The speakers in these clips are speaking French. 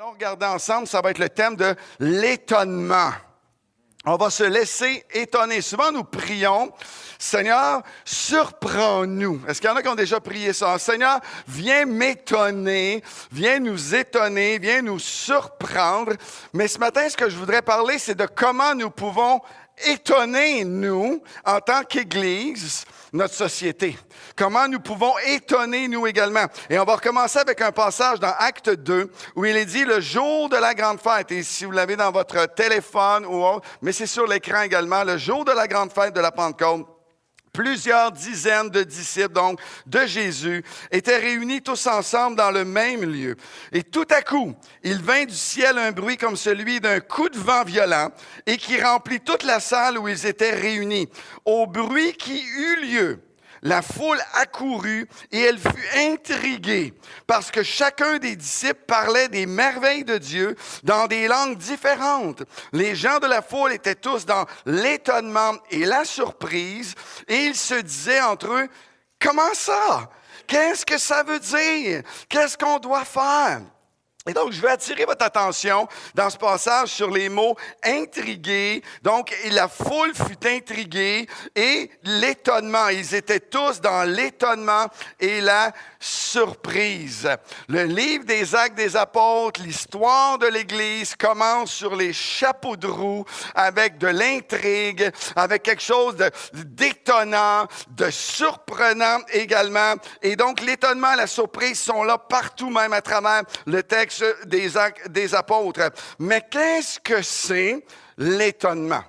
allons regarder ensemble, ça va être le thème de l'étonnement. On va se laisser étonner. Souvent, nous prions, Seigneur, surprends-nous. Est-ce qu'il y en a qui ont déjà prié ça? Seigneur, viens m'étonner, viens nous étonner, viens nous surprendre. Mais ce matin, ce que je voudrais parler, c'est de comment nous pouvons étonner, nous, en tant qu'Église, notre société. Comment nous pouvons étonner, nous également. Et on va recommencer avec un passage dans Acte 2, où il est dit le jour de la grande fête. Et si vous l'avez dans votre téléphone ou autre, mais c'est sur l'écran également, le jour de la grande fête de la Pentecôte. Plusieurs dizaines de disciples, donc, de Jésus, étaient réunis tous ensemble dans le même lieu. Et tout à coup, il vint du ciel un bruit comme celui d'un coup de vent violent et qui remplit toute la salle où ils étaient réunis. Au bruit qui eut lieu, la foule accourut et elle fut intriguée parce que chacun des disciples parlait des merveilles de Dieu dans des langues différentes. Les gens de la foule étaient tous dans l'étonnement et la surprise et ils se disaient entre eux, « Comment ça? Qu'est-ce que ça veut dire? Qu'est-ce qu'on doit faire? » Et donc, je vais attirer votre attention dans ce passage sur les mots « intrigués ». Donc, la foule fut intriguée et l'étonnement. Ils étaient tous dans l'étonnement et la surprise. Le livre des Actes des Apôtres, l'histoire de l'Église commence sur les chapeaux de roue avec de l'intrigue, avec quelque chose d'étonnant, de surprenant également. Et donc, l'étonnement et la surprise sont là partout, même à travers le texte des Actes des Apôtres. Mais qu'est-ce que c'est l'étonnement?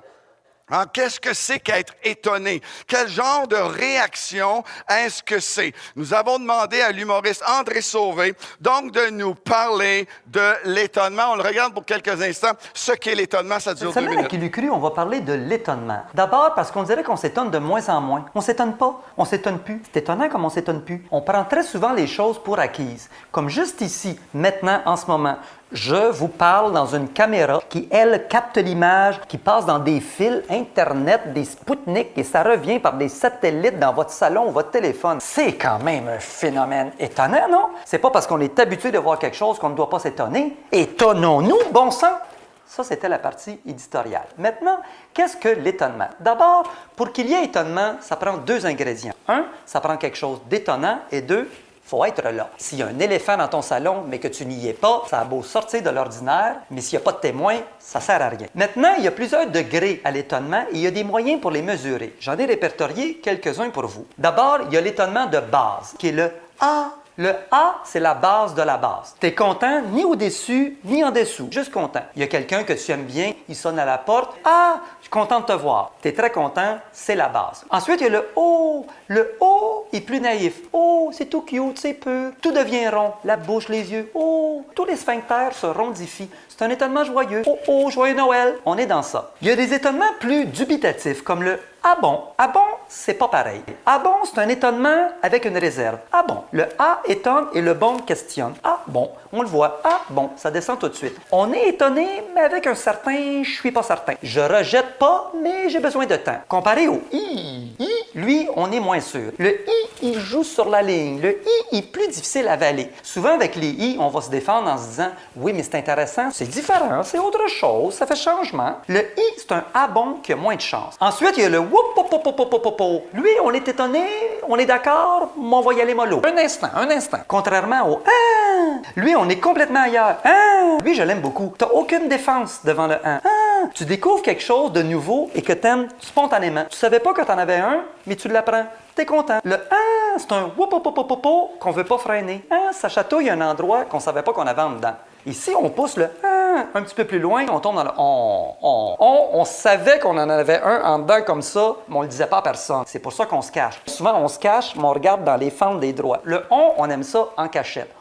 Hein, qu'est-ce que c'est qu'être étonné? Quel genre de réaction est-ce que c'est? Nous avons demandé à l'humoriste André Sauvé, donc, de nous parler de l'étonnement. On le regarde pour quelques instants. Ce qu'est l'étonnement, ça dure 2 minutes. Qui l'eût cru, on va parler de l'étonnement. D'abord, parce qu'on dirait qu'on s'étonne de moins en moins. On s'étonne pas, on s'étonne plus. C'est étonnant comme on s'étonne plus. On prend très souvent les choses pour acquises. Comme juste ici, maintenant, en ce moment. Je vous parle dans une caméra qui, elle, capte l'image, qui passe dans des fils Internet, des Spoutnik, et ça revient par des satellites dans votre salon ou votre téléphone. C'est quand même un phénomène étonnant, non? C'est pas parce qu'on est habitué de voir quelque chose qu'on ne doit pas s'étonner. Étonnons-nous, bon sang! Ça, c'était la partie éditoriale. Maintenant, qu'est-ce que l'étonnement? D'abord, pour qu'il y ait étonnement, ça prend 2 ingrédients. 1, ça prend quelque chose d'étonnant, et 2, il faut être là. S'il y a un éléphant dans ton salon, mais que tu n'y es pas, ça a beau sortir de l'ordinaire, mais s'il n'y a pas de témoin, ça ne sert à rien. Maintenant, il y a plusieurs degrés à l'étonnement et il y a des moyens pour les mesurer. J'en ai répertorié quelques-uns pour vous. D'abord, il y a l'étonnement de base, qui est le « Ah ». Le A, c'est la base de la base. Tu es content ni au-dessus, ni en dessous. Juste content. Il y a quelqu'un que tu aimes bien, il sonne à la porte. Ah, je suis content de te voir. Tu es très content, c'est la base. Ensuite, il y a le O. Le O est plus naïf. Oh, c'est tout cute, c'est peu. Tout devient rond. La bouche, les yeux. Oh, tous les sphincters se rondifient. C'est un étonnement joyeux. Oh, oh, joyeux Noël. On est dans ça. Il y a des étonnements plus dubitatifs, comme le ah bon? Ah bon, c'est pas pareil. Ah bon, c'est un étonnement avec une réserve. Ah bon. Le ah étonne et le bon questionne. Ah bon, on le voit. Ah bon, ça descend tout de suite. On est étonné, mais avec un certain je suis pas certain. Je rejette pas, mais j'ai besoin de temps. Comparé au i. I, lui, on est moins sûr. Le i, il joue sur la ligne. Le i est plus difficile à avaler. Souvent, avec les i, on va se défendre en se disant oui, mais c'est intéressant, c'est différent, c'est autre chose, ça fait changement. Le i, c'est un ah bon qui a moins de chance. Ensuite, il y a le whoop, pop, pop, pop, pop, pop, pop. Lui, on est étonné, on est d'accord, mais on va y aller mollo. Un instant, un instant. Contrairement au ah, lui, on est complètement ailleurs. Ah, lui, je l'aime beaucoup. Tu n'as aucune défense devant le ah. Ah, tu découvres quelque chose de nouveau et que tu aimes spontanément. Tu savais pas que tu en avais un, mais tu l'apprends. Tu es content. Le ah, c'est un whoop, pop, pop, pop, pop, qu'on veut pas freiner. Ah, ça chatouille un endroit qu'on savait pas qu'on avait en dedans. Ici, on pousse le ah, un petit peu plus loin, on tombe dans le on savait qu'on en avait un en dedans comme ça, mais on le disait pas à personne. C'est pour ça qu'on se cache. Souvent, on se cache, mais on regarde dans les fentes des droits. Le on aime ça en cachette.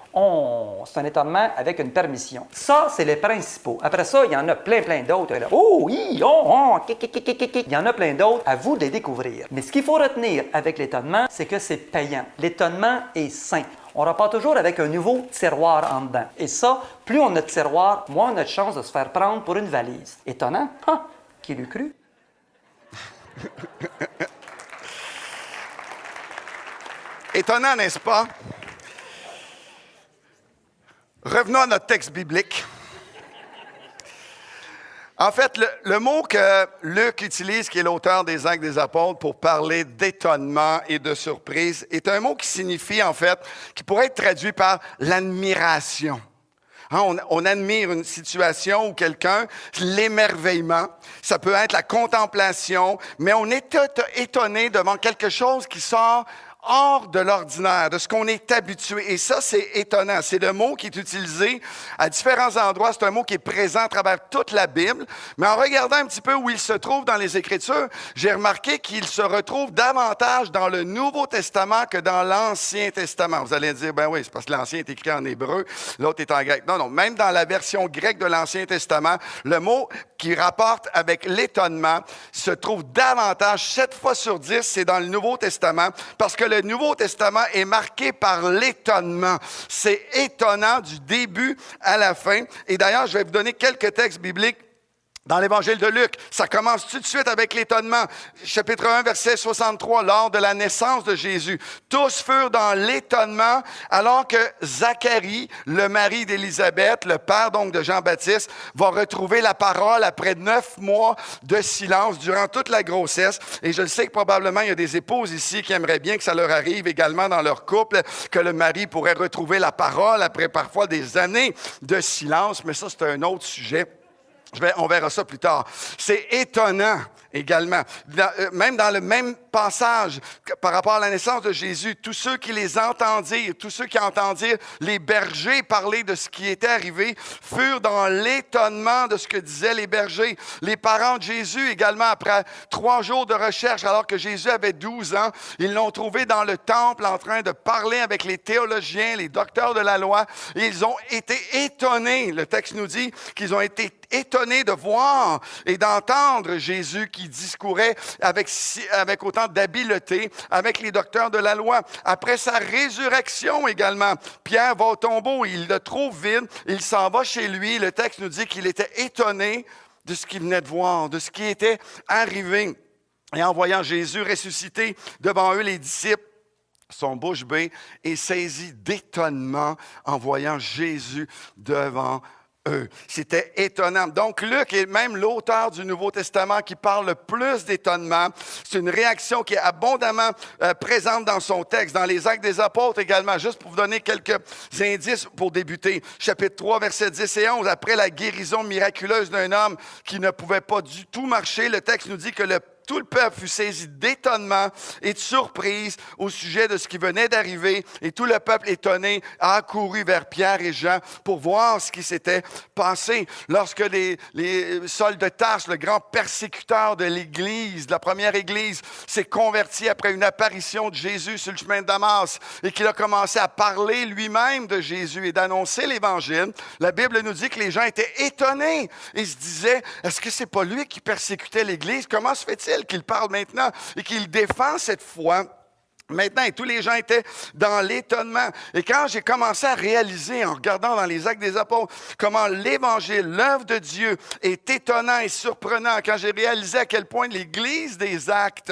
C'est un étonnement avec une permission. Ça, c'est les principaux. Après ça, il y en a plein d'autres. Oh, oui, il y en a plein d'autres. À vous de les découvrir. Mais ce qu'il faut retenir avec l'étonnement, c'est que c'est payant. L'étonnement est sain. On repart toujours avec un nouveau tiroir en dedans. Et ça, plus on a de tiroirs, moins on a de chances de se faire prendre pour une valise. Étonnant? Ah, qui l'eût cru? Étonnant, n'est-ce pas? Revenons à notre texte biblique. En fait, le mot que Luc utilise, qui est l'auteur des Actes des Apôtres, pour parler d'étonnement et de surprise, est un mot qui signifie, en fait, qui pourrait être traduit par l'admiration. Hein, on admire une situation ou quelqu'un, l'émerveillement, ça peut être la contemplation, mais on est étonné devant quelque chose qui sort hors de l'ordinaire, de ce qu'on est habitué. Et ça, c'est étonnant. C'est le mot qui est utilisé à différents endroits. C'est un mot qui est présent à travers toute la Bible. Mais en regardant un petit peu où il se trouve dans les Écritures, j'ai remarqué qu'il se retrouve davantage dans le Nouveau Testament que dans l'Ancien Testament. Vous allez dire, ben oui, c'est parce que l'Ancien est écrit en hébreu, l'autre est en grec. Non, non. Même dans la version grecque de l'Ancien Testament, le mot qui rapporte avec l'étonnement se trouve davantage, 7 fois sur 10, c'est dans le Nouveau Testament, parce que le Nouveau Testament est marqué par l'étonnement. C'est étonnant du début à la fin. Et d'ailleurs, je vais vous donner quelques textes bibliques dans l'Évangile de Luc. Ça commence tout de suite avec l'étonnement. Chapitre 1, verset 63, lors de la naissance de Jésus. Tous furent dans l'étonnement alors que Zacharie, le mari d'Élisabeth, le père donc de Jean-Baptiste, va retrouver la parole après 9 mois de silence durant toute la grossesse. Et je le sais que probablement il y a des épouses ici qui aimeraient bien que ça leur arrive également dans leur couple, que le mari pourrait retrouver la parole après parfois des années de silence. Mais ça, c'est un autre sujet. On verra ça plus tard. C'est étonnant également. Même dans le même passage, par rapport à la naissance de Jésus, tous ceux qui les entendirent, tous ceux qui entendirent les bergers parler de ce qui était arrivé, furent dans l'étonnement de ce que disaient les bergers. Les parents de Jésus également, après 3 jours de recherche, alors que Jésus avait 12 ans, ils l'ont trouvé dans le temple en train de parler avec les théologiens, les docteurs de la loi, et ils ont été étonnés. Le texte nous dit qu'ils ont été étonnés de voir et d'entendre Jésus qui discourait avec autant d'habileté avec les docteurs de la loi. Après sa résurrection également, Pierre va au tombeau, il le trouve vide, il s'en va chez lui. Le texte nous dit qu'il était étonné de ce qu'il venait de voir, de ce qui était arrivé. Et en voyant Jésus ressuscité devant eux, les disciples sont bouche bée et saisis d'étonnement en voyant Jésus devant eux. C'était étonnant. Donc, Luc est même l'auteur du Nouveau Testament qui parle le plus d'étonnement. C'est une réaction qui est abondamment présente dans son texte, dans les Actes des Apôtres également. Juste pour vous donner quelques indices pour débuter. Chapitre 3, versets 10 et 11. Après la guérison miraculeuse d'un homme qui ne pouvait pas du tout marcher, le texte nous dit que tout le peuple fut saisi d'étonnement et de surprise au sujet de ce qui venait d'arriver. Et tout le peuple étonné a accouru vers Pierre et Jean pour voir ce qui s'était passé. Lorsque les Saul de Tarse, le grand persécuteur de l'Église, de la première Église, s'est converti après une apparition de Jésus sur le chemin de Damas et qu'il a commencé à parler lui-même de Jésus et d'annoncer l'Évangile, la Bible nous dit que les gens étaient étonnés et se disaient, est-ce que c'est pas lui qui persécutait l'Église? Comment se fait-il qu'il parle maintenant et qu'il défend cette foi maintenant? Et tous les gens étaient dans l'étonnement. Et quand j'ai commencé à réaliser, en regardant dans les Actes des Apôtres, comment l'Évangile, l'œuvre de Dieu est étonnant et surprenant, quand j'ai réalisé à quel point l'Église des Actes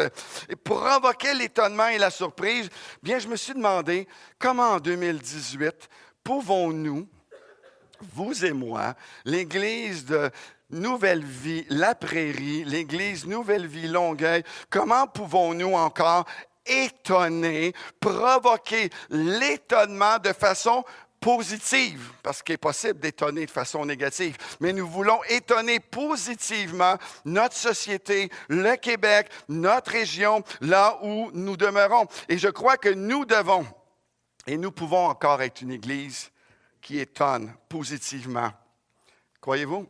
provoquait l'étonnement et la surprise, bien, je me suis demandé comment en 2018 pouvons-nous, vous et moi, l'Église de Nouvelle Vie, La Prairie, l'Église Nouvelle Vie Longueuil, comment pouvons-nous encore étonner, provoquer l'étonnement de façon positive, parce qu'il est possible d'étonner de façon négative, mais nous voulons étonner positivement notre société, le Québec, notre région, là où nous demeurons. Et je crois que nous devons, et nous pouvons encore être une Église qui étonne positivement. Croyez-vous?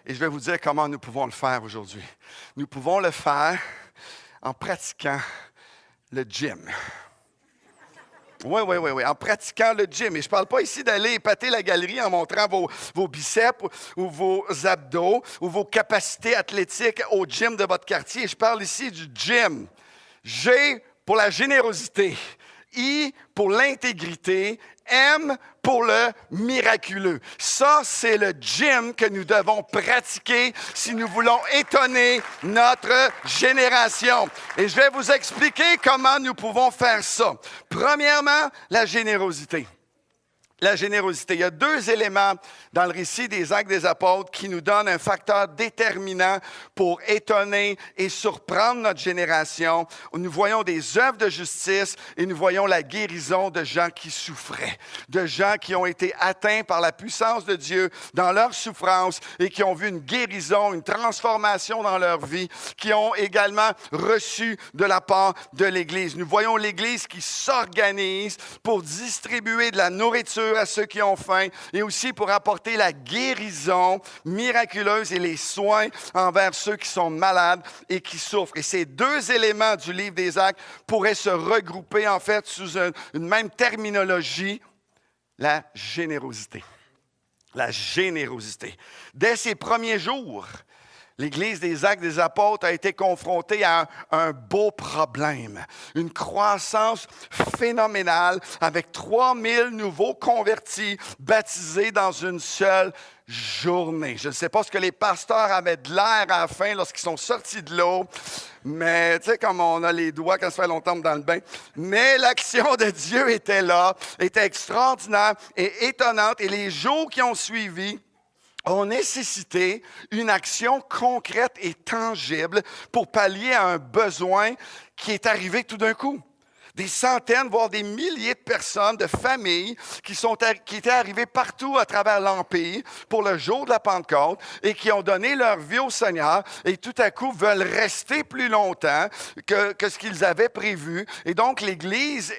Et je vais vous dire comment nous pouvons le faire aujourd'hui. Nous pouvons le faire en pratiquant le gym. Oui, en pratiquant le gym. Et je ne parle pas ici d'aller épater la galerie en montrant vos biceps ou vos abdos ou vos capacités athlétiques au gym de votre quartier. Je parle ici du gym. G pour la générosité. I pour l'intégrité. M pour le miraculeux. Ça, c'est le gym que nous devons pratiquer si nous voulons étonner notre génération. Et je vais vous expliquer comment nous pouvons faire ça. Premièrement, la générosité. la générosité. Il y a deux éléments dans le récit des Actes des Apôtres qui nous donnent un facteur déterminant pour étonner et surprendre notre génération. Nous voyons des œuvres de justice et nous voyons la guérison de gens qui souffraient, de gens qui ont été atteints par la puissance de Dieu dans leur souffrance et qui ont vu une guérison, une transformation dans leur vie, qui ont également reçu de la part de l'Église. Nous voyons l'Église qui s'organise pour distribuer de la nourriture à ceux qui ont faim et aussi pour apporter la guérison miraculeuse et les soins envers ceux qui sont malades et qui souffrent. Et ces deux éléments du livre des Actes pourraient se regrouper en fait sous une même terminologie, la générosité. La générosité. Dès ses premiers jours, l'Église des Actes des Apôtres a été confrontée à un beau problème, une croissance phénoménale avec 3000 nouveaux convertis baptisés dans une seule journée. Je ne sais pas ce que les pasteurs avaient de l'air à la fin lorsqu'ils sont sortis de l'eau, mais tu sais, comme on a les doigts quand ça fait longtemps dans le bain. Mais l'action de Dieu était là, était extraordinaire et étonnante. Et les jours qui ont suivi ont nécessité une action concrète et tangible pour pallier à un besoin qui est arrivé tout d'un coup. Des centaines, voire des milliers de personnes, de familles qui étaient arrivées partout à travers l'Empire pour le jour de la Pentecôte et qui ont donné leur vie au Seigneur et tout à coup veulent rester plus longtemps que ce qu'ils avaient prévu. Et donc, l'Église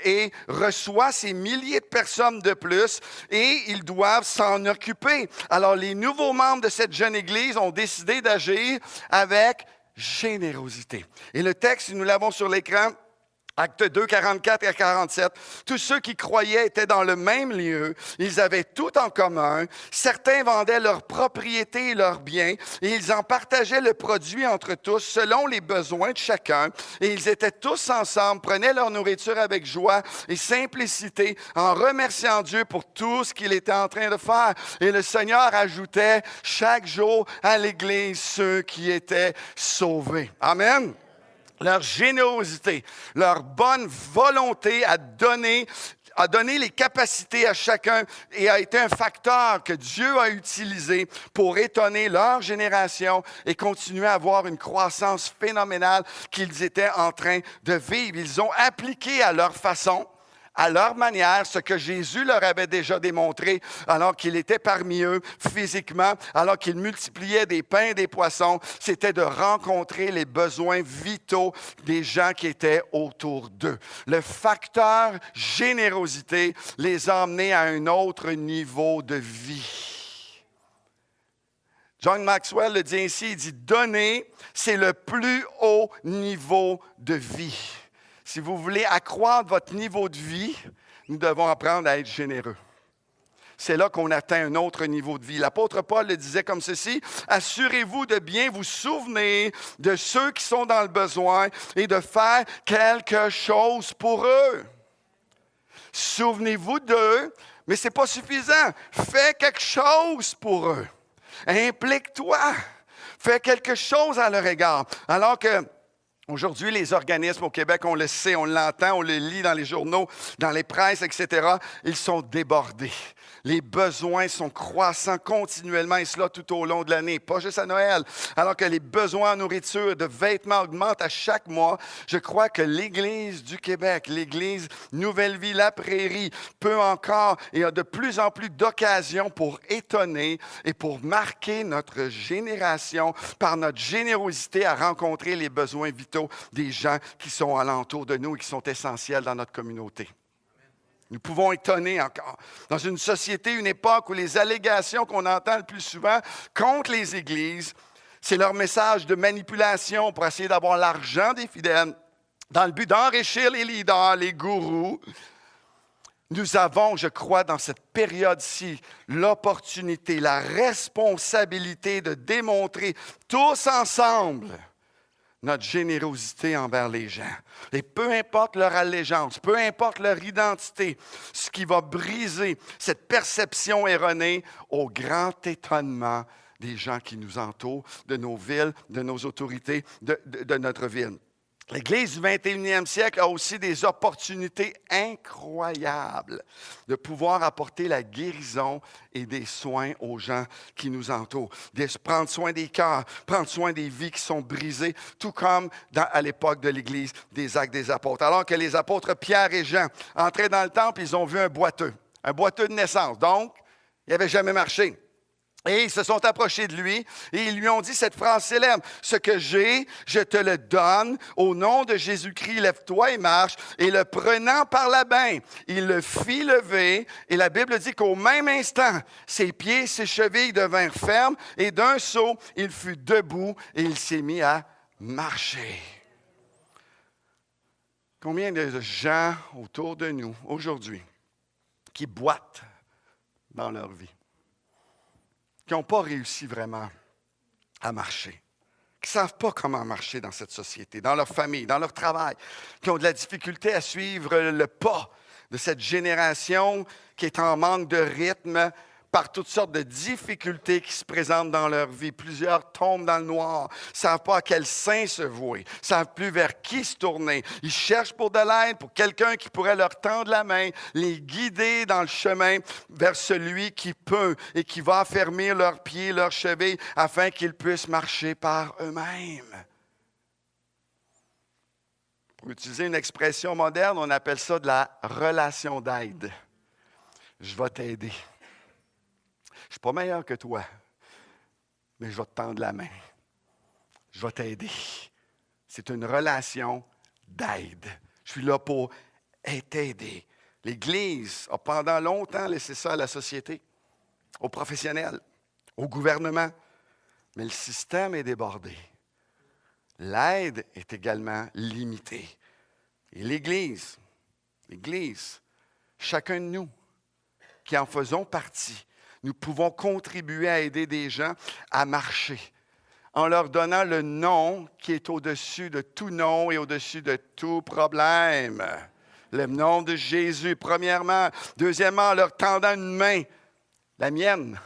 reçoit ces milliers de personnes de plus et ils doivent s'en occuper. Alors, les nouveaux membres de cette jeune Église ont décidé d'agir avec générosité. Et le texte, nous l'avons sur l'écran, Actes 2, 44 à 47. Tous ceux qui croyaient étaient dans le même lieu. Ils avaient tout en commun. Certains vendaient leurs propriétés et leurs biens et ils en partageaient le produit entre tous selon les besoins de chacun. Et ils étaient tous ensemble, prenaient leur nourriture avec joie et simplicité en remerciant Dieu pour tout ce qu'il était en train de faire. Et le Seigneur ajoutait chaque jour à l'Église ceux qui étaient sauvés. Amen. Leur générosité, leur bonne volonté à donner les capacités à chacun et a été un facteur que Dieu a utilisé pour étonner leur génération et continuer à avoir une croissance phénoménale qu'ils étaient en train de vivre. Ils ont appliqué à leur façon, à leur manière, ce que Jésus leur avait déjà démontré alors qu'il était parmi eux physiquement, alors qu'il multipliait des pains et des poissons, c'était de rencontrer les besoins vitaux des gens qui étaient autour d'eux. Le facteur générosité les a emmenés à un autre niveau de vie. John Maxwell le dit ainsi, il dit « Donner, c'est le plus haut niveau de vie ». Si vous voulez accroître votre niveau de vie, nous devons apprendre à être généreux. C'est là qu'on atteint un autre niveau de vie. L'apôtre Paul le disait comme ceci, « Assurez-vous de bien vous souvenir de ceux qui sont dans le besoin et de faire quelque chose pour eux. » Souvenez-vous d'eux, mais ce n'est pas suffisant. Fais quelque chose pour eux. Implique-toi. Fais quelque chose à leur égard. Alors que aujourd'hui, les organismes au Québec, on le sait, on l'entend, on le lit dans les journaux, dans les presses, etc., ils sont débordés. Les besoins sont croissants continuellement, et cela tout au long de l'année, pas juste à Noël. Alors que les besoins en nourriture, de vêtements augmentent à chaque mois, je crois que l'Église du Québec, l'Église Nouvelle-Vie, La Prairie, peut encore et a de plus en plus d'occasions pour étonner et pour marquer notre génération par notre générosité à rencontrer les besoins vitaux des gens qui sont alentour de nous et qui sont essentiels dans notre communauté. Nous pouvons étonner encore. Dans une société, une époque où les allégations qu'on entend le plus souvent contre les églises, c'est leur message de manipulation pour essayer d'avoir l'argent des fidèles, dans le but d'enrichir les leaders, les gourous. Nous avons, je crois, dans cette période-ci, l'opportunité, la responsabilité de démontrer tous ensemble notre générosité envers les gens. Et peu importe leur allégeance, peu importe leur identité, ce qui va briser cette perception erronée au grand étonnement des gens qui nous entourent, de nos villes, de nos autorités, de notre ville. L'Église du 21e siècle a aussi des opportunités incroyables de pouvoir apporter la guérison et des soins aux gens qui nous entourent. De prendre soin des cœurs, prendre soin des vies qui sont brisées, tout comme à l'époque de l'Église des Actes des Apôtres. Alors que les apôtres Pierre et Jean entraient dans le temple, ils ont vu un boiteux de naissance. Donc, il n'avait jamais marché. Et ils se sont approchés de lui et ils lui ont dit cette phrase célèbre. « Ce que j'ai, je te le donne. Au nom de Jésus-Christ, lève-toi et marche. » Et le prenant par la main, il le fit lever. Et la Bible dit qu'au même instant, ses pieds, ses chevilles devinrent fermes. Et d'un saut, il fut debout et il s'est mis à marcher. Combien de gens autour de nous aujourd'hui qui boitent dans leur vie? Qui n'ont pas réussi vraiment à marcher, qui ne savent pas comment marcher dans cette société, dans leur famille, dans leur travail, qui ont de la difficulté à suivre le pas de cette génération qui est en manque de rythme par toutes sortes de difficultés qui se présentent dans leur vie. Plusieurs tombent dans le noir, ne savent pas à quel sein se vouer, ne savent plus vers qui se tourner. Ils cherchent pour de l'aide, pour quelqu'un qui pourrait leur tendre la main, les guider dans le chemin vers celui qui peut et qui va affermir leurs pieds, leurs chevilles, afin qu'ils puissent marcher par eux-mêmes. Pour utiliser une expression moderne, on appelle ça de la relation d'aide. Je vais t'aider. Je ne suis pas meilleur que toi, mais je vais te tendre la main. Je vais t'aider. C'est une relation d'aide. Je suis là pour t'aider. L'Église a pendant longtemps laissé ça à la société, aux professionnels, au gouvernement. Mais le système est débordé. L'aide est également limitée. Et l'Église, chacun de nous qui en faisons partie, nous pouvons contribuer à aider des gens à marcher en leur donnant le nom qui est au-dessus de tout nom et au-dessus de tout problème. Le nom de Jésus, premièrement. Deuxièmement, en leur tendant une main, la mienne.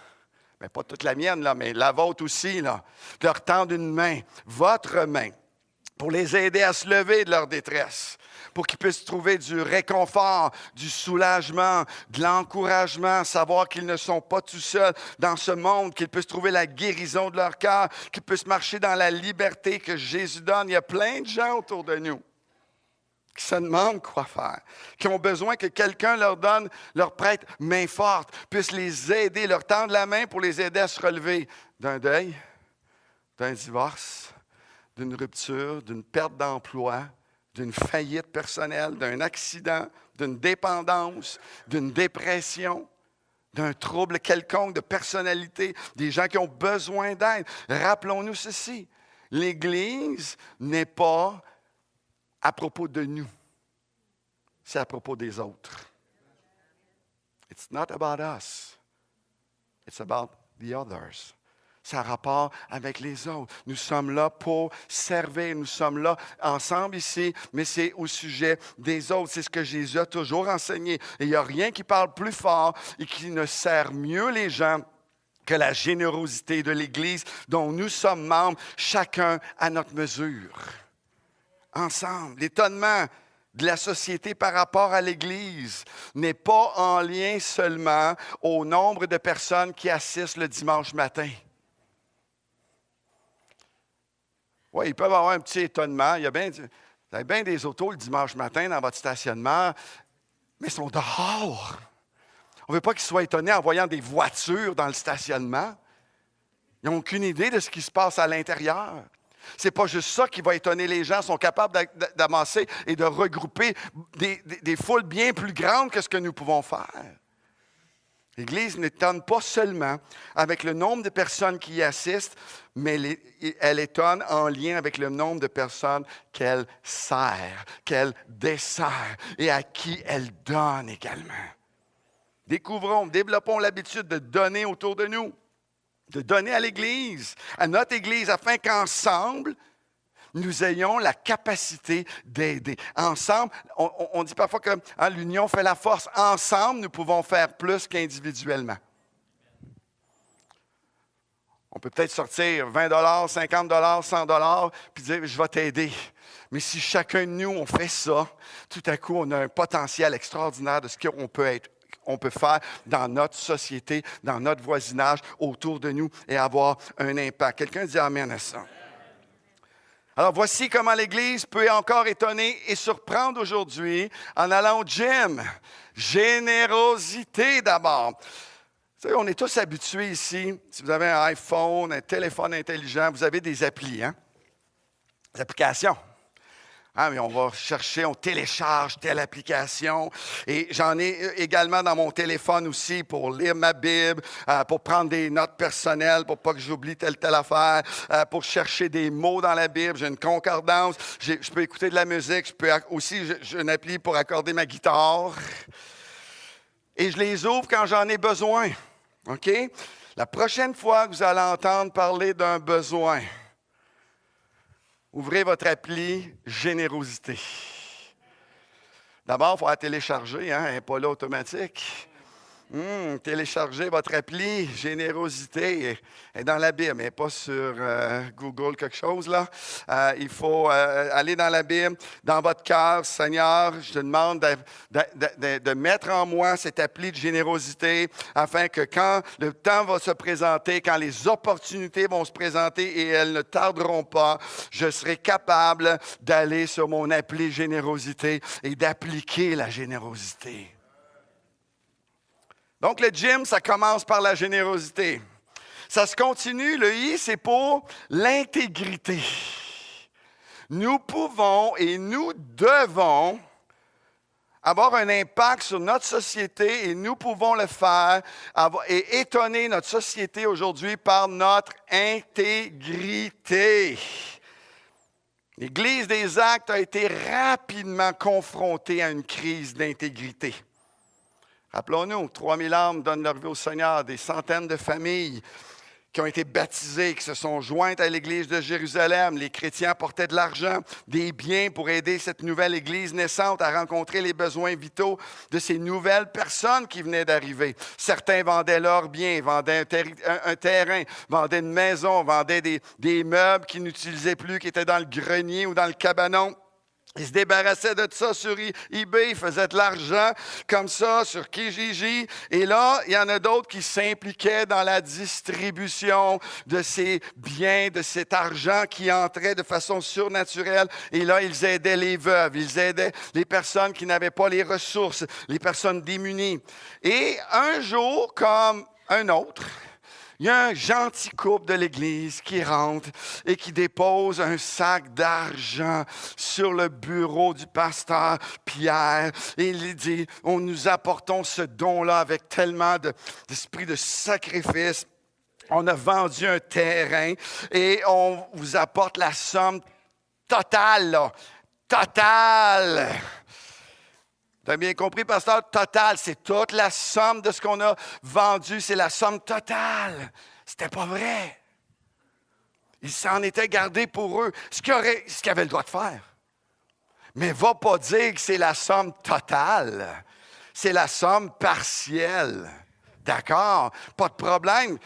Mais pas toute la mienne, là, mais la vôtre aussi. Là. Leur tendre une main, votre main, pour les aider à se lever de leur détresse, pour qu'ils puissent trouver du réconfort, du soulagement, de l'encouragement, savoir qu'ils ne sont pas tout seuls dans ce monde, qu'ils puissent trouver la guérison de leur cœur, qu'ils puissent marcher dans la liberté que Jésus donne. Il y a plein de gens autour de nous qui se demandent quoi faire, qui ont besoin que quelqu'un leur donne, leur prête main forte, puisse les aider, leur tendre la main pour les aider à se relever d'un deuil, d'un divorce, d'une rupture, d'une perte d'emploi, d'une faillite personnelle, d'un accident, d'une dépendance, d'une dépression, d'un trouble quelconque de personnalité, des gens qui ont besoin d'aide. Rappelons-nous ceci, l'Église n'est pas à propos de nous, c'est à propos des autres. It's not about us, it's about the others. Ça a rapport avec les autres. Nous sommes là pour servir. Nous sommes là ensemble ici, mais c'est au sujet des autres. C'est ce que Jésus a toujours enseigné. Et il n'y a rien qui parle plus fort et qui ne sert mieux les gens que la générosité de l'Église dont nous sommes membres, chacun à notre mesure. Ensemble. L'étonnement de la société par rapport à l'Église n'est pas en lien seulement au nombre de personnes qui assistent le dimanche matin. Oui, ils peuvent avoir un petit étonnement. Vous avez bien des autos le dimanche matin dans votre stationnement, mais ils sont dehors. On ne veut pas qu'ils soient étonnés en voyant des voitures dans le stationnement. Ils n'ont aucune idée de ce qui se passe à l'intérieur. Ce n'est pas juste ça qui va étonner les gens. Ils sont capables d'amasser et de regrouper des foules bien plus grandes que ce que nous pouvons faire. L'Église n'étonne pas seulement avec le nombre de personnes qui y assistent, mais elle étonne en lien avec le nombre de personnes qu'elle sert, qu'elle dessert et à qui elle donne également. Développons l'habitude de donner autour de nous, de donner à l'Église, à notre Église, afin qu'ensemble, nous ayons la capacité d'aider. Ensemble, on dit parfois que l'union fait la force. Ensemble, nous pouvons faire plus qu'individuellement. On peut peut-être sortir 20 50 100 puis dire, je vais t'aider. Mais si chacun de nous, on fait ça, tout à coup, on a un potentiel extraordinaire de ce qu'on peut être. On peut faire dans notre société, dans notre voisinage, autour de nous et avoir un impact. Quelqu'un dit amen à ça. Alors, voici comment l'Église peut encore étonner et surprendre aujourd'hui en allant au gym. Générosité d'abord. Vous savez, on est tous habitués ici. Si vous avez un iPhone, un téléphone intelligent, vous avez des applis, hein? Des applications. Ah, mais on va chercher, on télécharge telle application. Et j'en ai également dans mon téléphone aussi pour lire ma Bible, pour prendre des notes personnelles, pour pas que j'oublie telle affaire, pour chercher des mots dans la Bible. J'ai une concordance. Je peux écouter de la musique. Je peux aussi, j'ai une appli pour accorder ma guitare. Et je les ouvre quand j'en ai besoin. OK? La prochaine fois que vous allez entendre parler d'un besoin, ouvrez votre appli Générosité. D'abord, il faut la télécharger, hein? Elle n'est pas là automatique. Téléchargez votre appli Générosité. Elle est dans la Bible, elle n'est pas sur Google quelque chose, là. Il faut aller dans la Bible, dans votre cœur. Seigneur, je te demande de mettre en moi cette appli de générosité afin que quand le temps va se présenter, quand les opportunités vont se présenter et elles ne tarderont pas, je serai capable d'aller sur mon appli Générosité et d'appliquer la générosité. Donc, le gym, ça commence par la générosité. Ça se continue, le I, c'est pour l'intégrité. Nous pouvons et nous devons avoir un impact sur notre société et nous pouvons le faire et étonner notre société aujourd'hui par notre intégrité. L'Église des Actes a été rapidement confrontée à une crise d'intégrité. Rappelons-nous, 3000 âmes donnent leur vie au Seigneur, des centaines de familles qui ont été baptisées, qui se sont jointes à l'Église de Jérusalem. Les chrétiens apportaient de l'argent, des biens pour aider cette nouvelle Église naissante à rencontrer les besoins vitaux de ces nouvelles personnes qui venaient d'arriver. Certains vendaient leurs biens, vendaient un terrain, vendaient une maison, vendaient des meubles qu'ils n'utilisaient plus, qui étaient dans le grenier ou dans le cabanon. Ils se débarrassaient de ça sur eBay, ils faisaient de l'argent comme ça sur Kijiji. Et là, il y en a d'autres qui s'impliquaient dans la distribution de ces biens, de cet argent qui entrait de façon surnaturelle. Et là, ils aidaient les veuves, ils aidaient les personnes qui n'avaient pas les ressources, les personnes démunies. Et un jour, comme un autre, il y a un gentil couple de l'Église qui rentre et qui dépose un sac d'argent sur le bureau du pasteur Pierre. Et il dit, nous apportons ce don-là avec tellement d'esprit de sacrifice. On a vendu un terrain et on vous apporte la somme totale, là. Totale! Tu as bien compris, pasteur? Total, c'est toute la somme de ce qu'on a vendu, c'est la somme totale. C'était pas vrai. Ils s'en étaient gardés pour eux, ce qu'ils avaient le droit de faire. Mais va pas dire que c'est la somme totale. C'est la somme partielle. D'accord? Pas de problème.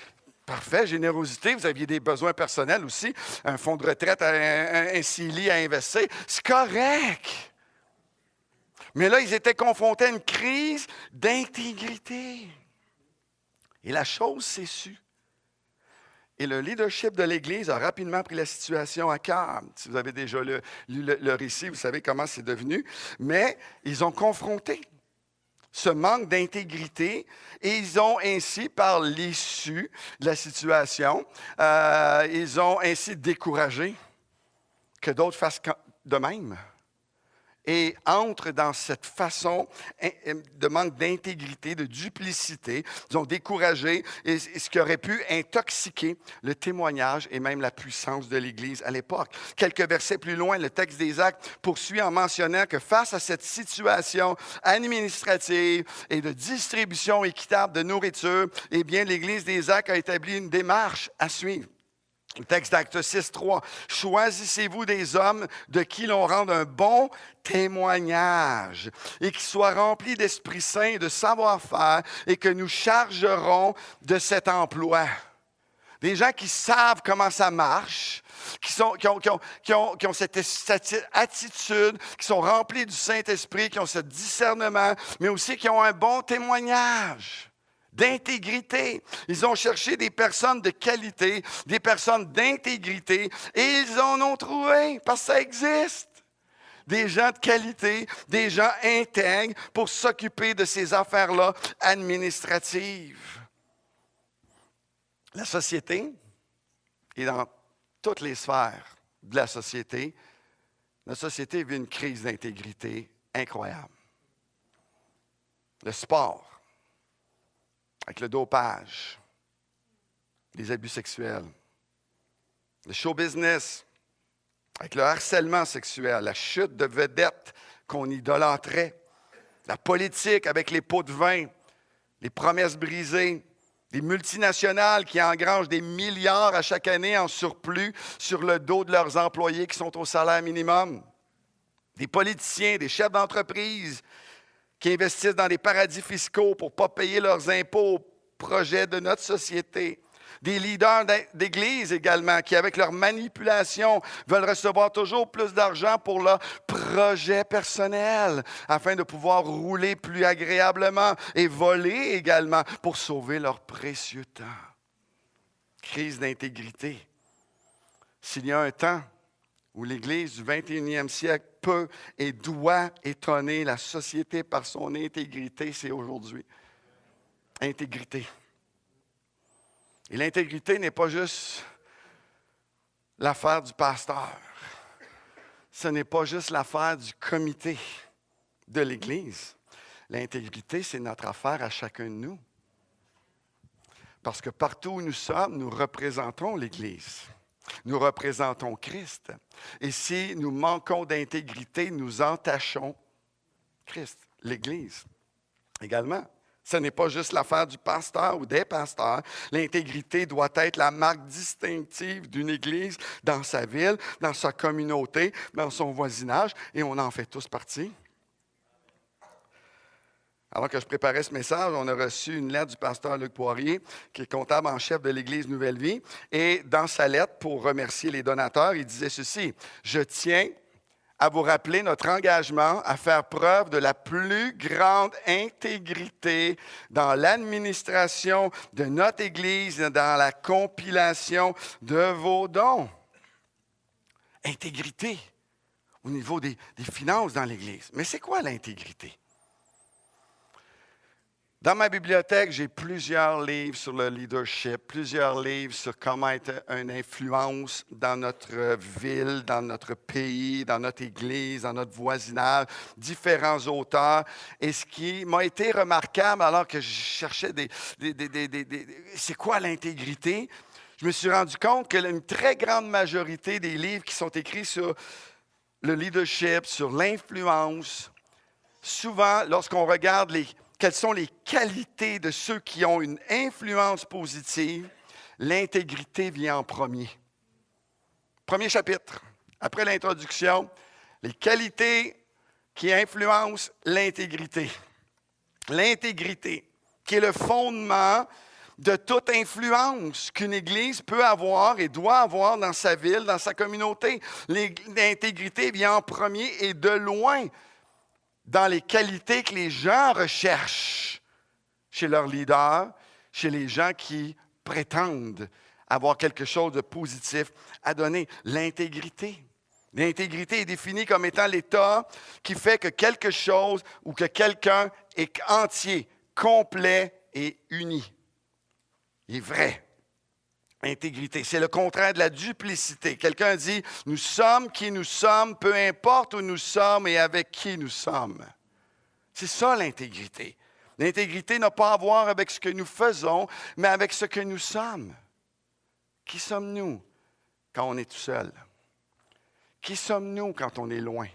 Parfait, générosité. Vous aviez des besoins personnels aussi. Un fonds de retraite, un CELI à investir. C'est correct. Mais là, ils étaient confrontés à une crise d'intégrité. Et la chose s'est sue. Et le leadership de l'Église a rapidement pris la situation à cœur. Si vous avez déjà lu le récit, vous savez comment c'est devenu. Mais ils ont confronté ce manque d'intégrité et ils ont ainsi, par l'issue de la situation, ils ont ainsi découragé que d'autres fassent de même. Et entrent dans cette façon de manque d'intégrité, de duplicité. Ils ont découragé et ce qui aurait pu intoxiquer le témoignage et même la puissance de l'Église à l'époque. Quelques versets plus loin, le texte des Actes poursuit en mentionnant que face à cette situation administrative et de distribution équitable de nourriture, eh bien, l'Église des Actes a établi une démarche à suivre. Le texte d'Actes 6, 3. « Choisissez-vous des hommes de qui l'on rende un bon témoignage et qui soient remplis d'Esprit Saint et de savoir-faire et que nous chargerons de cet emploi. » Des gens qui savent comment ça marche, qui ont cette attitude, qui sont remplis du Saint-Esprit, qui ont ce discernement, mais aussi qui ont un bon témoignage d'intégrité. Ils ont cherché des personnes de qualité, des personnes d'intégrité, et ils en ont trouvé, parce que ça existe. Des gens de qualité, des gens intègres pour s'occuper de ces affaires-là administratives. La société, et dans toutes les sphères de la société, notre société vit une crise d'intégrité incroyable. Le sport, avec le dopage, les abus sexuels. Le show business, avec le harcèlement sexuel, la chute de vedettes qu'on idolâtrait. La politique, avec les pots de vin, les promesses brisées. Des multinationales qui engrangent des milliards à chaque année en surplus sur le dos de leurs employés qui sont au salaire minimum. Des politiciens, des chefs d'entreprise qui investissent dans des paradis fiscaux pour ne pas payer leurs impôts au projet de notre société. Des leaders d'église également qui, avec leur manipulation, veulent recevoir toujours plus d'argent pour leur projet personnel afin de pouvoir rouler plus agréablement et voler également pour sauver leur précieux temps. Crise d'intégrité. S'il y a un temps où l'Église du 21e siècle peut et doit étonner la société par son intégrité, c'est aujourd'hui. Intégrité. Et l'intégrité n'est pas juste l'affaire du pasteur. Ce n'est pas juste l'affaire du comité de l'Église. L'intégrité, c'est notre affaire à chacun de nous. Parce que partout où nous sommes, nous représentons l'Église. Nous représentons Christ. Et si nous manquons d'intégrité, nous entachons Christ, l'Église également. Ce n'est pas juste l'affaire du pasteur ou des pasteurs. L'intégrité doit être la marque distinctive d'une Église dans sa ville, dans sa communauté, dans son voisinage, et on en fait tous partie. Alors que je préparais ce message, on a reçu une lettre du pasteur Luc Poirier, qui est comptable en chef de l'Église Nouvelle Vie. Et dans sa lettre, pour remercier les donateurs, il disait ceci: « Je tiens à vous rappeler notre engagement à faire preuve de la plus grande intégrité dans l'administration de notre Église, dans la compilation de vos dons. » Intégrité au niveau des finances dans l'Église. Mais c'est quoi l'intégrité? Dans ma bibliothèque, j'ai plusieurs livres sur le leadership, plusieurs livres sur comment être une influence dans notre ville, dans notre pays, dans notre église, dans notre voisinage, différents auteurs. Et ce qui m'a été remarquable alors que je cherchais c'est quoi l'intégrité? Je me suis rendu compte que une très grande majorité des livres qui sont écrits sur le leadership, sur l'influence, souvent, lorsqu'on regarde quelles sont les qualités de ceux qui ont une influence positive, l'intégrité vient en premier. Premier chapitre, après l'introduction, les qualités qui influencent l'intégrité. L'intégrité, qui est le fondement de toute influence qu'une Église peut avoir et doit avoir dans sa ville, dans sa communauté. L'intégrité vient en premier et de loin dans les qualités que les gens recherchent chez leurs leaders, chez les gens qui prétendent avoir quelque chose de positif à donner. L'intégrité. L'intégrité est définie comme étant l'état qui fait que quelque chose ou que quelqu'un est entier, complet et uni. Il est vrai. Intégrité, c'est le contraire de la duplicité. Quelqu'un dit, nous sommes qui nous sommes, peu importe où nous sommes et avec qui nous sommes. C'est ça l'intégrité. L'intégrité n'a pas à voir avec ce que nous faisons, mais avec ce que nous sommes. Qui sommes-nous quand on est tout seul? Qui sommes-nous quand on est loin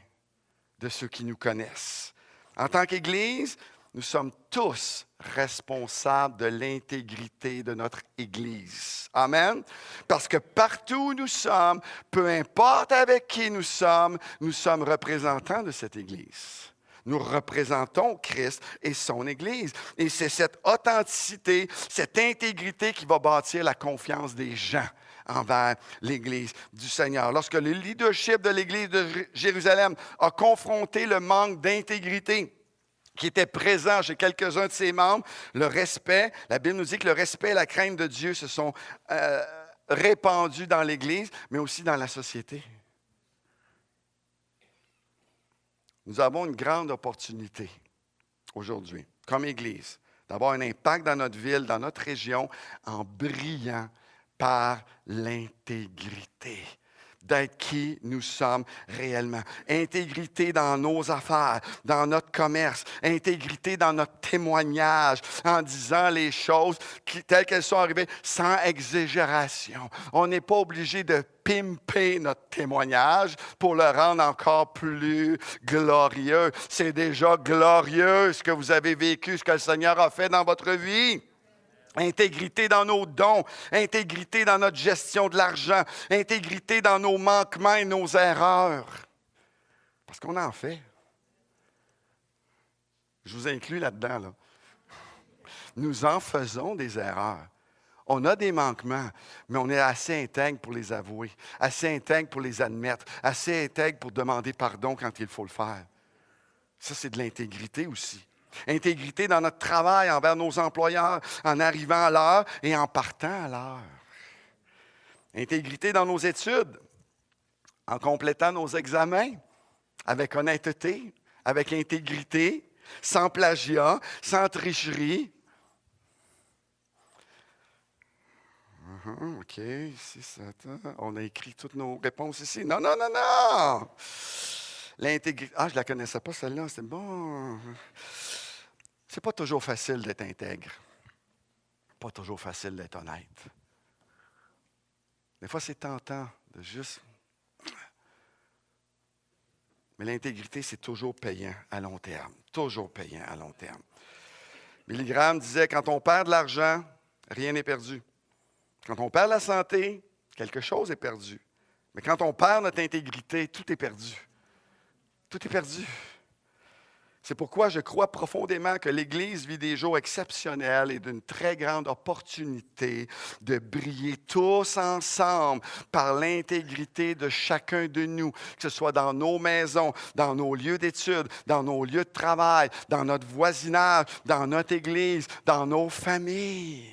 de ceux qui nous connaissent? En tant qu'Église, nous sommes tous responsables de l'intégrité de notre Église. Amen. Parce que partout où nous sommes, peu importe avec qui nous sommes représentants de cette Église. Nous représentons Christ et son Église. Et c'est cette authenticité, cette intégrité qui va bâtir la confiance des gens envers l'Église du Seigneur. Lorsque le leadership de l'Église de Jérusalem a confronté le manque d'intégrité qui était présent chez quelques-uns de ses membres, le respect, la Bible nous dit que le respect et la crainte de Dieu se sont répandus dans l'Église, mais aussi dans la société. Nous avons une grande opportunité aujourd'hui, comme Église, d'avoir un impact dans notre ville, dans notre région, en brillant par l'intégrité, d'être qui nous sommes réellement. Intégrité dans nos affaires, dans notre commerce, intégrité dans notre témoignage, en disant les choses telles qu'elles sont arrivées, sans exagération. On n'est pas obligé de pimper notre témoignage pour le rendre encore plus glorieux. C'est déjà glorieux ce que vous avez vécu, ce que le Seigneur a fait dans votre vie. Intégrité dans nos dons, intégrité dans notre gestion de l'argent, intégrité dans nos manquements et nos erreurs. Parce qu'on en fait. Je vous inclus là-dedans, là. Nous en faisons des erreurs. On a des manquements, mais on est assez intègre pour les avouer, assez intègre pour les admettre, assez intègre pour demander pardon quand il faut le faire. Ça, c'est de l'intégrité aussi. Intégrité dans notre travail envers nos employeurs, en arrivant à l'heure et en partant à l'heure. Intégrité dans nos études, en complétant nos examens, avec honnêteté, avec intégrité, sans plagiat, sans tricherie. OK, ici, ça, on a écrit toutes nos réponses ici. Non, non, non, non! L'intégrité. Ah, je ne la connaissais pas, celle-là, c'est bon. C'est pas toujours facile d'être intègre. Pas toujours facile d'être honnête. Des fois, c'est tentant de juste... Mais l'intégrité, c'est toujours payant à long terme. Toujours payant à long terme. Billy Graham disait, quand on perd de l'argent, rien n'est perdu. Quand on perd la santé, quelque chose est perdu. Mais quand on perd notre intégrité, tout est perdu. Tout est perdu. C'est pourquoi je crois profondément que l'Église vit des jours exceptionnels et d'une très grande opportunité de briller tous ensemble par l'intégrité de chacun de nous, que ce soit dans nos maisons, dans nos lieux d'études, dans nos lieux de travail, dans notre voisinage, dans notre Église, dans nos familles.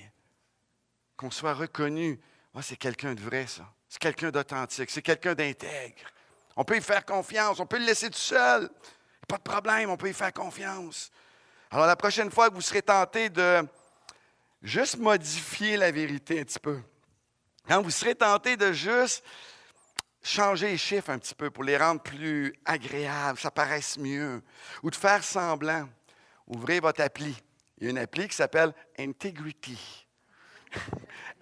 Qu'on soit reconnu. Oh, c'est quelqu'un de vrai, ça. C'est quelqu'un d'authentique. C'est quelqu'un d'intègre. On peut y faire confiance. On peut le laisser tout seul. Pas de problème, on peut y faire confiance. Alors, la prochaine fois que vous serez tenté de juste modifier la vérité un petit peu, quand vous serez tenté de juste changer les chiffres un petit peu pour les rendre plus agréables, ça paraisse mieux, ou de faire semblant, ouvrez votre appli. Il y a une appli qui s'appelle Integrity.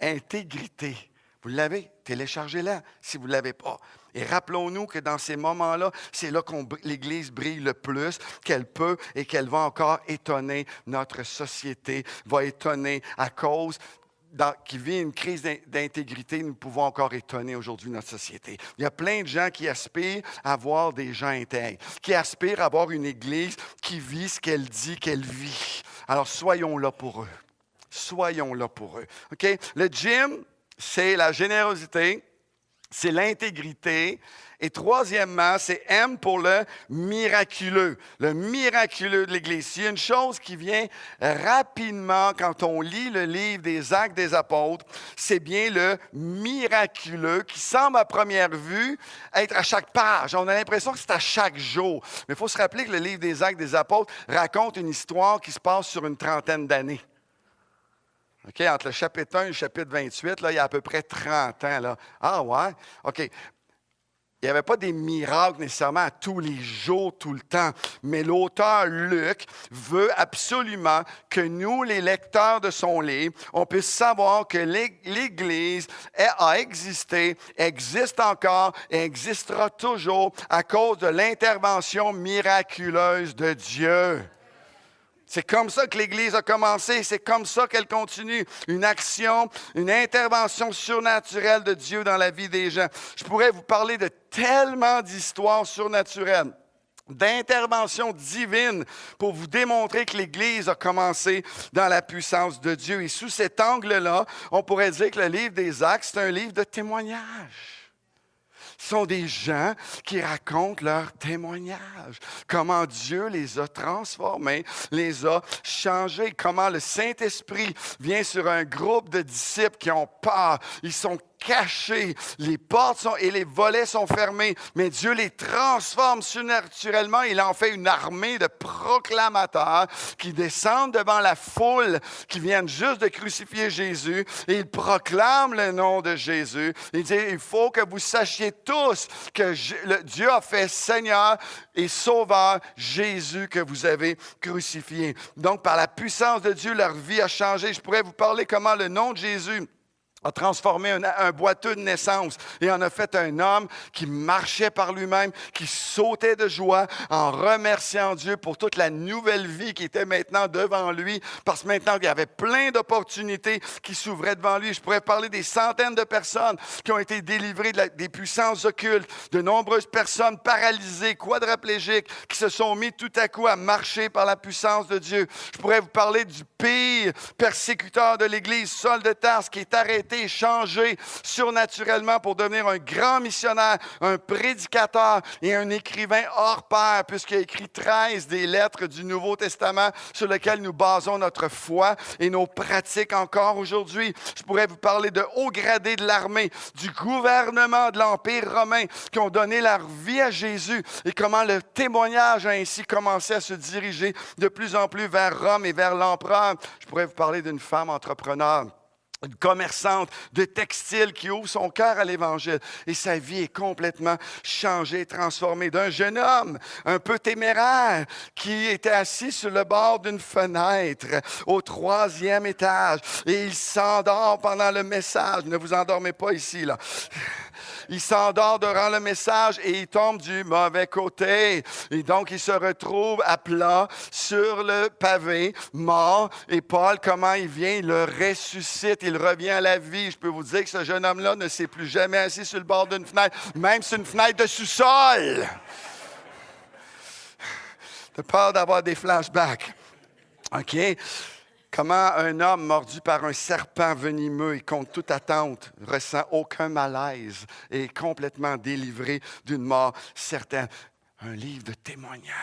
Intégrité. Vous l'avez? Téléchargez-la si vous ne l'avez pas. Et rappelons-nous que dans ces moments-là, c'est là que l'Église brille le plus, qu'elle peut et qu'elle va encore étonner notre société, va étonner à cause qui vit une crise d'intégrité, nous pouvons encore étonner aujourd'hui notre société. Il y a plein de gens qui aspirent à voir des gens intègres, qui aspirent à avoir une Église qui vit ce qu'elle dit qu'elle vit. Alors, soyons là pour eux. Soyons là pour eux. OK? Le gym, c'est la générosité, c'est l'intégrité. Et troisièmement, c'est M pour le miraculeux de l'Église. S'il y a une chose qui vient rapidement quand on lit le livre des Actes des Apôtres, c'est bien le miraculeux qui semble à première vue être à chaque page. On a l'impression que c'est à chaque jour. Mais il faut se rappeler que le livre des Actes des Apôtres raconte une histoire qui se passe sur une trentaine d'années. OK, entre le chapitre 1 et le chapitre 28, là, il y a à peu près 30 ans. Là. Ah ouais? OK. Il n'y avait pas des miracles nécessairement à tous les jours, tout le temps. Mais l'auteur Luc veut absolument que nous, les lecteurs de son livre, on puisse savoir que l'Église a existé, existe encore et existera toujours à cause de l'intervention miraculeuse de Dieu. C'est comme ça que l'Église a commencé, c'est comme ça qu'elle continue. Une action, une intervention surnaturelle de Dieu dans la vie des gens. Je pourrais vous parler de tellement d'histoires surnaturelles d'intervention divine pour vous démontrer que l'Église a commencé dans la puissance de Dieu. Et sous cet angle-là, on pourrait dire que le livre des Actes, c'est un livre de témoignage. Ce sont des gens qui racontent leur témoignage, comment Dieu les a transformés, les a changés, comment le Saint-Esprit vient sur un groupe de disciples qui ont peur, ils sont cachés, les portes et les volets sont fermés, mais Dieu les transforme surnaturellement. Il en fait une armée de proclamateurs qui descendent devant la foule, qui viennent juste de crucifier Jésus, et ils proclament le nom de Jésus. Il dit, il faut que vous sachiez tous que Dieu a fait Seigneur et Sauveur Jésus que vous avez crucifié. Donc, par la puissance de Dieu, leur vie a changé. Je pourrais vous parler comment le nom de Jésus a transformé un boiteux de naissance et en a fait un homme qui marchait par lui-même, qui sautait de joie en remerciant Dieu pour toute la nouvelle vie qui était maintenant devant lui, parce que maintenant il y avait plein d'opportunités qui s'ouvraient devant lui. Je pourrais parler des centaines de personnes qui ont été délivrées des puissances occultes, de nombreuses personnes paralysées, quadraplégiques, qui se sont mis tout à coup à marcher par la puissance de Dieu. Je pourrais vous parler du pire persécuteur de l'Église, Saul de Tarse, qui est arrêté, changé surnaturellement pour devenir un grand missionnaire, un prédicateur et un écrivain hors pair, puisqu'il a écrit 13 des lettres du Nouveau Testament sur lesquelles nous basons notre foi et nos pratiques encore aujourd'hui. Je pourrais vous parler de hauts gradés de l'armée, du gouvernement de l'Empire romain qui ont donné leur vie à Jésus et comment le témoignage a ainsi commencé à se diriger de plus en plus vers Rome et vers l'empereur. Je pourrais vous parler d'une femme entrepreneur, une commerçante de textile qui ouvre son cœur à l'Évangile et sa vie est complètement changée, transformée. D'un jeune homme un peu téméraire qui était assis sur le bord d'une fenêtre au 3e étage et il s'endort pendant le message. Ne vous endormez pas ici, là. Il s'endort durant le message et il tombe du mauvais côté. Et donc, il se retrouve à plat sur le pavé, mort. Et Paul, comment il vient? Il le ressuscite, il revient à la vie. Je peux vous dire que ce jeune homme-là ne s'est plus jamais assis sur le bord d'une fenêtre, même sur une fenêtre de sous-sol. T'as peur d'avoir des flashbacks. OK? Comment un homme mordu par un serpent venimeux et contre toute attente ressent aucun malaise et est complètement délivré d'une mort certaine. Un livre de témoignages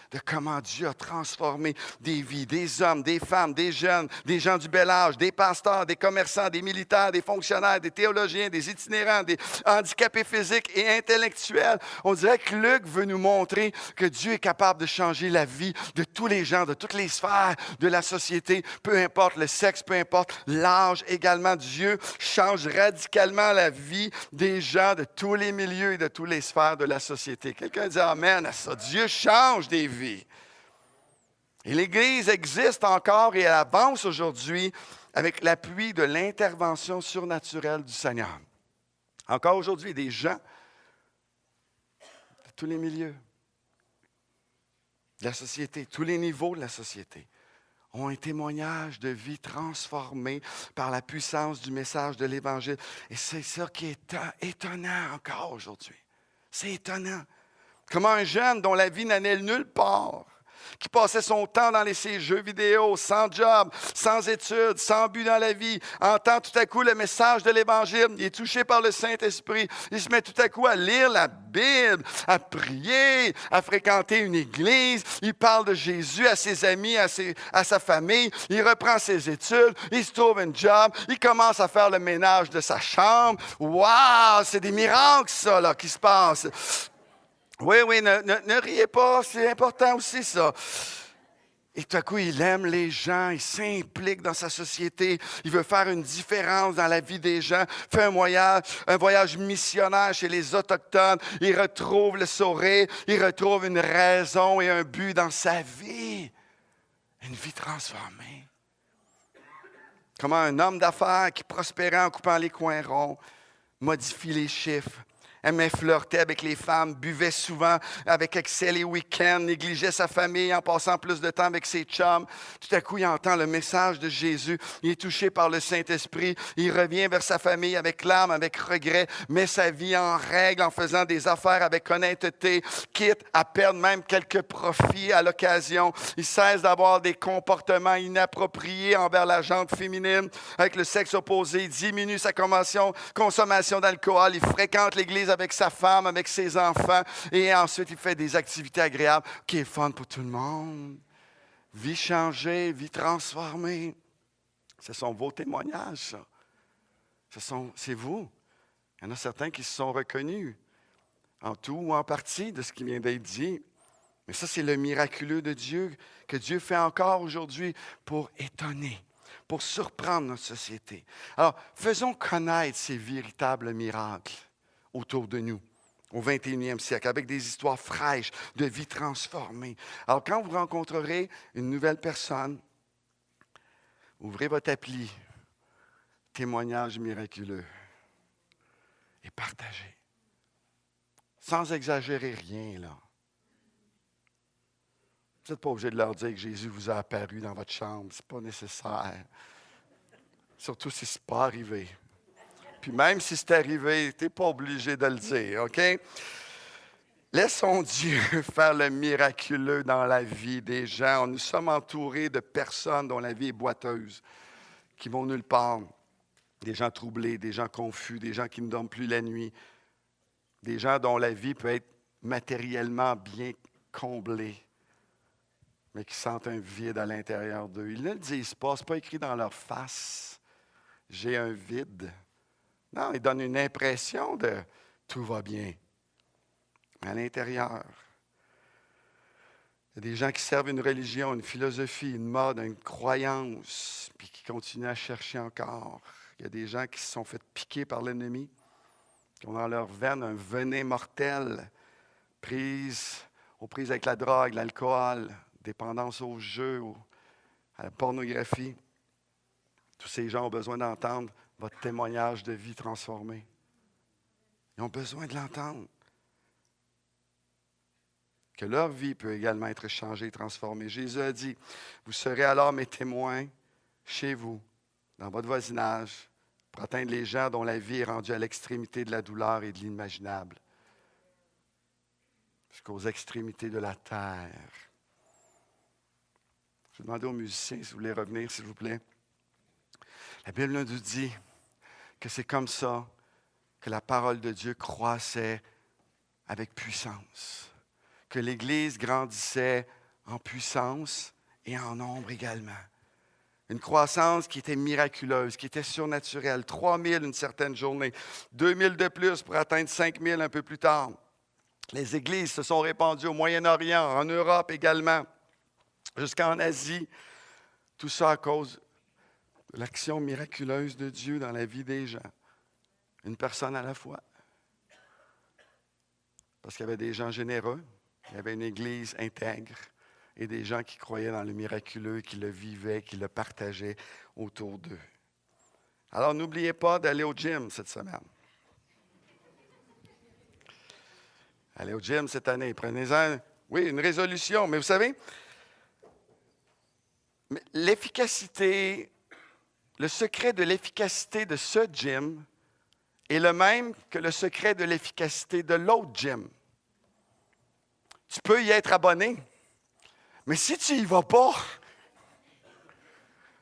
de comment Dieu a transformé des vies, des hommes, des femmes, des jeunes, des gens du bel âge, des pasteurs, des commerçants, des militaires, des fonctionnaires, des théologiens, des itinérants, des handicapés physiques et intellectuels. On dirait que Luc veut nous montrer que Dieu est capable de changer la vie de tous les gens, de toutes les sphères de la société, peu importe le sexe, peu importe l'âge également. Dieu change radicalement la vie des gens de tous les milieux et de toutes les sphères de la société. Quelqu'un dit amen à ça. Dieu change des vies. Et l'Église existe encore et elle avance aujourd'hui avec l'appui de l'intervention surnaturelle du Seigneur. Encore aujourd'hui, des gens de tous les milieux de la société, tous les niveaux de la société, ont un témoignage de vie transformée par la puissance du message de l'Évangile. Et c'est ça qui est étonnant encore aujourd'hui. C'est étonnant. Comment un jeune dont la vie n'allait nulle part, qui passait son temps dans ses jeux vidéo, sans job, sans études, sans but dans la vie, entend tout à coup le message de l'Évangile, il est touché par le Saint-Esprit, il se met tout à coup à lire la Bible, à prier, à fréquenter une église, il parle de Jésus à ses amis, à sa famille, il reprend ses études, il se trouve un job, il commence à faire le ménage de sa chambre. Waouh, c'est des miracles ça là, qui se passent. Oui, ne riez pas, c'est important aussi ça. Et tout à coup, il aime les gens, il s'implique dans sa société, il veut faire une différence dans la vie des gens, fait un voyage missionnaire chez les Autochtones, il retrouve le sourire, il retrouve une raison et un but dans sa vie. Une vie transformée. Comment un homme d'affaires qui prospérait en coupant les coins ronds, modifie les chiffres, aimait flirter avec les femmes, buvait souvent avec excès les week-ends, négligeait sa famille en passant plus de temps avec ses chums. Tout à coup, il entend le message de Jésus. Il est touché par le Saint-Esprit. Il revient vers sa famille avec larmes, avec regret, met sa vie en règle en faisant des affaires avec honnêteté, quitte à perdre même quelques profits à l'occasion. Il cesse d'avoir des comportements inappropriés envers la gente féminine avec le sexe opposé. Il diminue sa consommation d'alcool. Il fréquente l'église avec sa femme, avec ses enfants. Et ensuite, il fait des activités agréables qui est fun pour tout le monde. Vie changée, vie transformée. Ce sont vos témoignages, ça. C'est vous. Il y en a certains qui se sont reconnus, en tout ou en partie, de ce qui vient d'être dit. Mais ça, c'est le miraculeux de Dieu, que Dieu fait encore aujourd'hui pour étonner, pour surprendre notre société. Alors, faisons connaître ces véritables miracles autour de nous, au 21e siècle, avec des histoires fraîches de vie transformée. Alors, quand vous rencontrerez une nouvelle personne, ouvrez votre appli, témoignage miraculeux, et partagez. Sans exagérer rien, là. Vous n'êtes pas obligé de leur dire que Jésus vous a apparu dans votre chambre. Ce n'est pas nécessaire. Surtout si ce n'est pas arrivé. Puis même si c'est arrivé, tu n'es pas obligé de le dire, OK? Laissons Dieu faire le miraculeux dans la vie des gens. Nous sommes entourés de personnes dont la vie est boiteuse, qui vont nulle part. Des gens troublés, des gens confus, des gens qui ne dorment plus la nuit, des gens dont la vie peut être matériellement bien comblée, mais qui sentent un vide à l'intérieur d'eux. Ils ne le disent pas, ce n'est pas écrit dans leur face. J'ai un vide. Non, ils donnent une impression de tout va bien. Mais à l'intérieur, il y a des gens qui servent une religion, une philosophie, une mode, une croyance, puis qui continuent à chercher encore. Il y a des gens qui se sont fait piquer par l'ennemi, qui ont dans leur veine un venin mortel, prises avec la drogue, l'alcool, dépendance au jeu, à la pornographie. Tous ces gens ont besoin d'entendre votre témoignage de vie transformée. Ils ont besoin de l'entendre. Que leur vie peut également être changée, transformée. Jésus a dit, vous serez alors mes témoins chez vous, dans votre voisinage, pour atteindre les gens dont la vie est rendue à l'extrémité de la douleur et de l'imaginable, jusqu'aux extrémités de la terre. Je vais demander aux musiciens si vous voulez revenir, s'il vous plaît. La Bible nous dit que c'est comme ça que la parole de Dieu croissait avec puissance, que l'Église grandissait en puissance et en nombre également. Une croissance qui était miraculeuse, qui était surnaturelle. 3 000 une certaine journée, 2 000 de plus pour atteindre 5 000 un peu plus tard. Les églises se sont répandues au Moyen-Orient, en Europe également, jusqu'en Asie. Tout ça à cause de l'action miraculeuse de Dieu dans la vie des gens. Une personne à la fois. Parce qu'il y avait des gens généreux, il y avait une église intègre, et des gens qui croyaient dans le miraculeux, qui le vivaient, qui le partageaient autour d'eux. Alors, n'oubliez pas d'aller au gym cette semaine. Allez au gym cette année. Prenez-en, oui, une résolution. Mais vous savez, l'efficacité, le secret de l'efficacité de ce gym est le même que le secret de l'efficacité de l'autre gym. Tu peux y être abonné. Mais si tu n'y vas pas,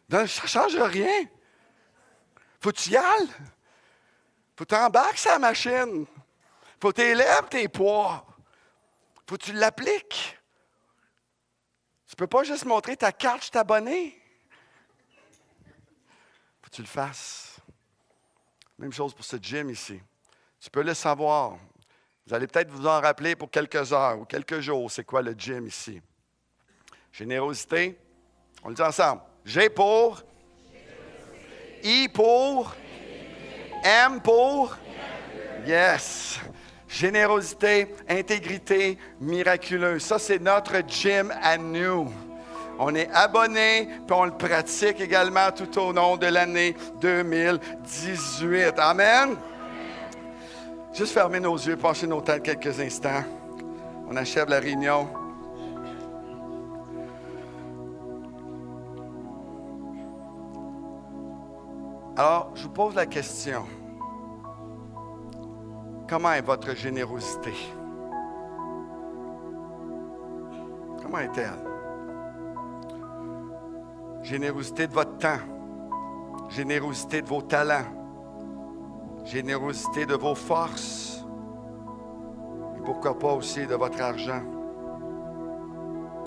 ça ne change rien. Faut que tu y ailles. Faut que tu embarques sur la machine. Faut que tu élèves tes poids. Faut que tu l'appliques. Tu ne peux pas juste montrer ta carte, je suis abonné. Faut que tu le fasses. Même chose pour ce gym ici. Tu peux le savoir. Vous allez peut-être vous en rappeler pour quelques heures ou quelques jours. C'est quoi le gym ici? Générosité. On le dit ensemble. G pour. I pour. M pour. Yes. Générosité, intégrité, miraculeux. Ça, c'est notre gym à nous. On est abonné, puis on le pratique également tout au long de l'année 2018. Amen. Juste fermer nos yeux, pencher nos têtes quelques instants. On achève la réunion. Alors, je vous pose la question. Comment est votre générosité? Comment est-elle? Générosité de votre temps. Générosité de vos talents. Générosité de vos forces. Et pourquoi pas aussi de votre argent.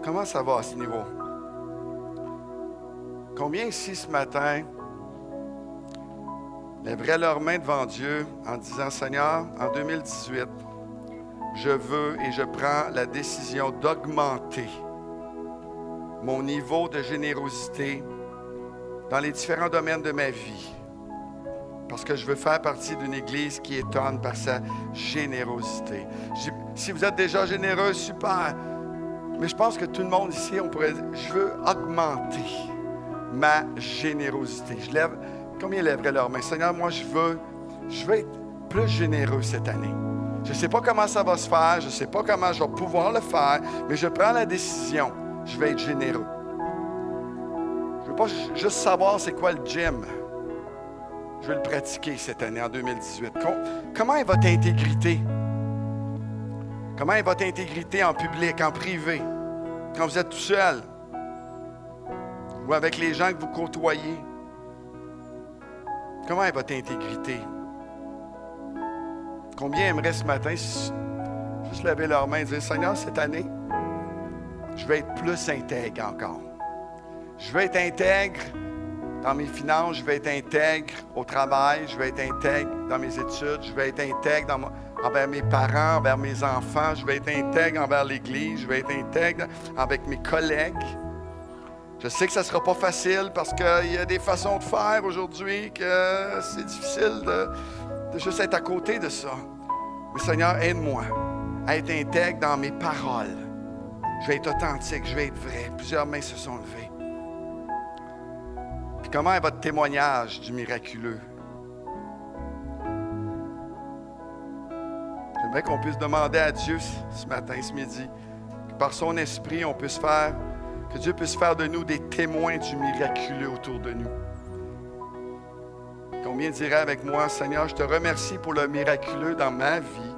Comment ça va à ce niveau? Combien ici ce matin lèveraient leurs mains devant Dieu en disant, Seigneur, en 2018, je veux et je prends la décision d'augmenter mon niveau de générosité dans les différents domaines de ma vie. Parce que je veux faire partie d'une Église qui étonne par sa générosité. Si vous êtes déjà généreux, super. Mais je pense que tout le monde ici, on pourrait dire, je veux augmenter ma générosité. Combien lèveraient leurs mains? Seigneur, moi, je veux être plus généreux cette année. Je ne sais pas comment ça va se faire, je ne sais pas comment je vais pouvoir le faire, mais je prends la décision. Je vais être généreux. Je ne veux pas juste savoir c'est quoi le gym. Je vais le pratiquer cette année, en 2018. Comment est votre intégrité? Comment est votre intégrité en public, en privé, quand vous êtes tout seul? Ou avec les gens que vous côtoyez? Comment est votre intégrité? Combien aimeraient ce matin juste lever leurs mains et dire, Seigneur, cette année, je vais être plus intègre encore. Je vais être intègre dans mes finances, je vais être intègre au travail, je vais être intègre dans mes études, je vais être intègre envers mes parents, envers mes enfants, je vais être intègre envers l'Église, je vais être intègre avec mes collègues. Je sais que ça ne sera pas facile parce qu'il y a des façons de faire aujourd'hui que c'est difficile de juste être à côté de ça. Mais Seigneur, aide-moi à être intègre dans mes paroles. Je vais être authentique, je vais être vrai. Plusieurs mains se sont levées. Puis comment est votre témoignage du miraculeux? J'aimerais qu'on puisse demander à Dieu ce matin, ce midi, que par son esprit, que Dieu puisse faire de nous des témoins du miraculeux autour de nous. Combien diraient avec moi, Seigneur, je te remercie pour le miraculeux dans ma vie,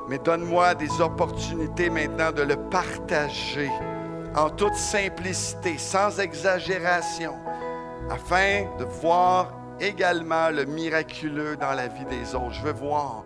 mais donne-moi des opportunités maintenant de le partager en toute simplicité, sans exagération, afin de voir également le miraculeux dans la vie des autres. Je veux voir